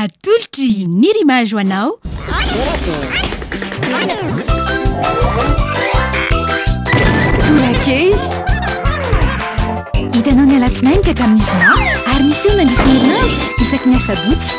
Atolotry ny rimage ho anao. Torakey hitanao ny alatsinainy ka hatramin'ny zoma ary misy eo nandrisy ny herinandro isaky ny asabotsy.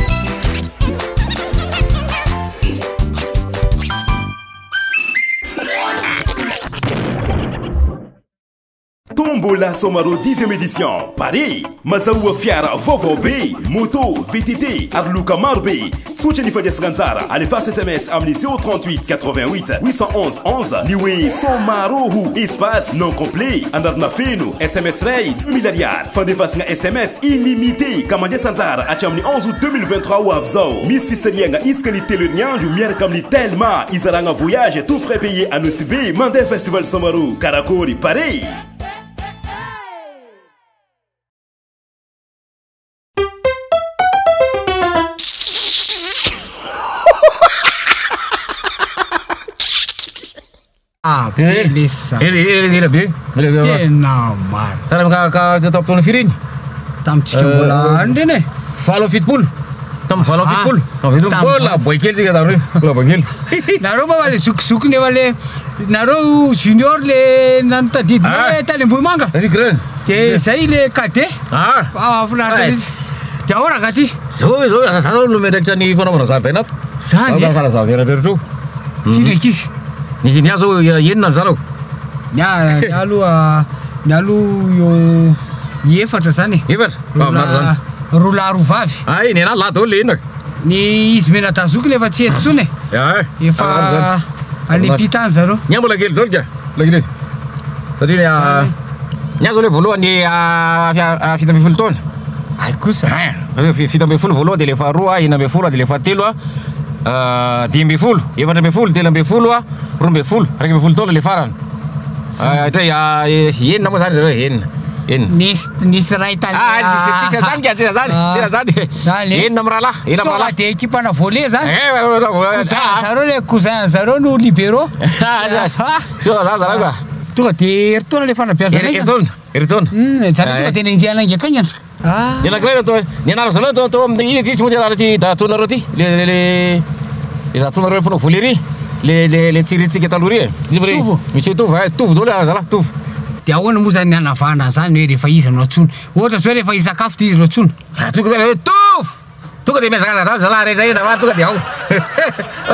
Tombola Somaro 10e édition Paris mazahoa fiara vaovao be moto VTT ary loka maro be tsotra ny fandesana anjara alefaso SMS amin'ny 038 88 811 11 ny hoe Somaro espace non complet anarana feno SMS ray 1000 ariary fandefasana SMS illimité ka mandesa anjara hatramin'ny 11 août 2023 ho avy zao misy fisaliana isaka ny telo herinandro miaraka amin'ny Telma izaragna voyage tout frais payé à Nosy mandeha festival Somaro karakory Paris. Beleza. Ele be. Tena maro. Tara ka top tona firy iny. Tamitsika mbola andreny e. Valo fitopolo. Tam valo fitopolo. Mbola boikely tsika taro iny. Mbola boikely. Nareo ma le zokizoky nefa le nareo junior le nanotadidina le tany Ambohimanga. De zay le cadet. Finaritra izy. De ahora gaty. Zao no merakitra ny fanaovana zaridaina ato. Zany. Karaha zaridaina rehetra. Firy ankizy. Ny azo enina zany ny aloha io efatra zany rola rovavy ny anahy lahy daholo le enina ny izy mena tazoky nefa tsy eto tsony efa alepitany zareo ny mbola kely daholo ka lakilety satria ny azo le voalohany fito amby folo taona ay kosa fito amby folo voalohany de le faharoa enina amby folo de le fahatelo dimy amby folo efatra amby folo telo amby folo roa amby folo raiky amby folo taona le farany enina moa zany zareo enina nisy ray tany enina amby rahalahy tonga de équipena volley zany zareo le cousin zareo no libéraux tonga de eritona le fanabeazana eritona zany tonga de nenjiana ingakaingana ny anakiray ny anara zany atao amin'ny tsy moa ty anara ty datonareo ty le datonareo mpanao volery le tsiritsika talory e misy tovy tovy daholo ara zalahy tovy de ahoana moa zany ny anavana zany hoe rehefa izy anao tsony ohatra zao rehefa isakafo ty izy anao tsony tonga de miazakazaka zalahy rehetra ena tonga de ao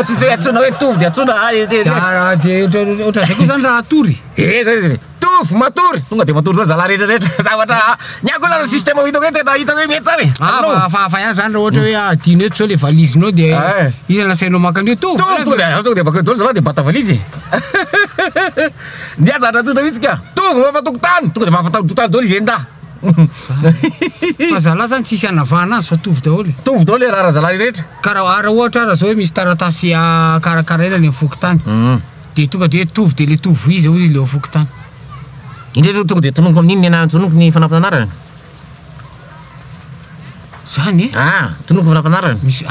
tsisy hoe atsona hoe tovy de atsona de ohatra zay koa zany raha atory tovy matory tonga de matory zao zalahy rehetrarehetra zavatra nyako zany système hitako hoe tena hitako hoe mety zany fahafa ihany zany raha ohatra hoe adino eto zao le valizinao de izy anasainao makan'io tonga de bakeo daholo zalahy de bata valizy ny azatra tota mihitsy ka tovy mafatokotany tonga de mafatokotany daholo izy enda fa zalahy zany tsisy anavana azy fa tovy daholo e raha zalahy rehetra karaha ohatra ara zao hoe misy taratasy karakaraina le mifokotany de tonga de tovy de le tovy izy izy le mifokotany indray tonga de tononoko amin'iny ny tononoko ny fanampianarana zany tononoko fanampianarana misy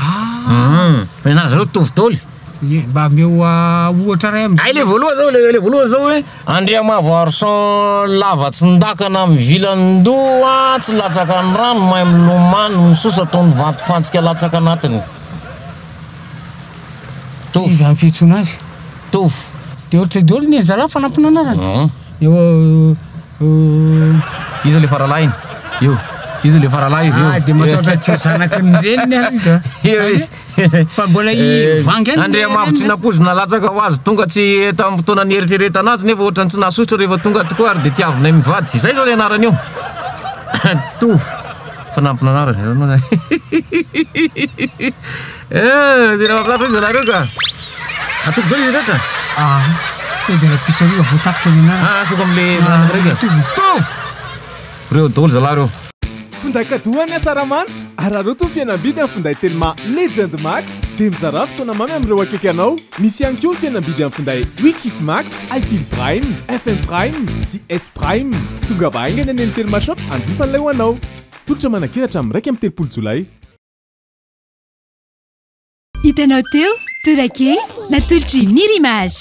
fananara zareo tovy daholo mba meo ohatra ray am'zay le voalohany zao le voalohany zao hoe Andriamavarsan lavatsindakana amy vilandoha tsy latsaka ny rano mahay milomano misosa ataony vato fantsika latsaka anatiny tovy zany fihetsona azy tovy de ohatra daholo ny zalahy fanampinanarana izy le faralainy io izy le faralahy de mataotra tsy zanaky ny reniny fa mbola vangy any Andriamavo tsy napozina latsaka ho azy tonga tsy tamin'ny fotoana ny eritreretana azy nefa ohatrany tsy nasotra rehefa tonga tokoa ary de tiavinay mivady zay zao le anarany io tovy fanampina anarany tena mampilatra izy anareo ka atoko daholo izy rehetra sao de la pizzeria voatapitra ny anara atoko am'le mananakiraiky tovy reo daholo zalahy reo finday kadohany asaramanitra ary areo to fianambidy amin'ny finday Telma Legend Max dia mizara fotoana mamy amin'ireo akaiky anao misy ihany koa ny fianambidy amin'ny finday Wikif Max, iFeel Prime, FM Prime sy S Prime tonga vahaingana any amin'ny Telma Shop anjifan'ilay ho anao tolotra manakiratra amin'ny 1 Jolay. Hitanao teo Torakey natolotry ny rimage.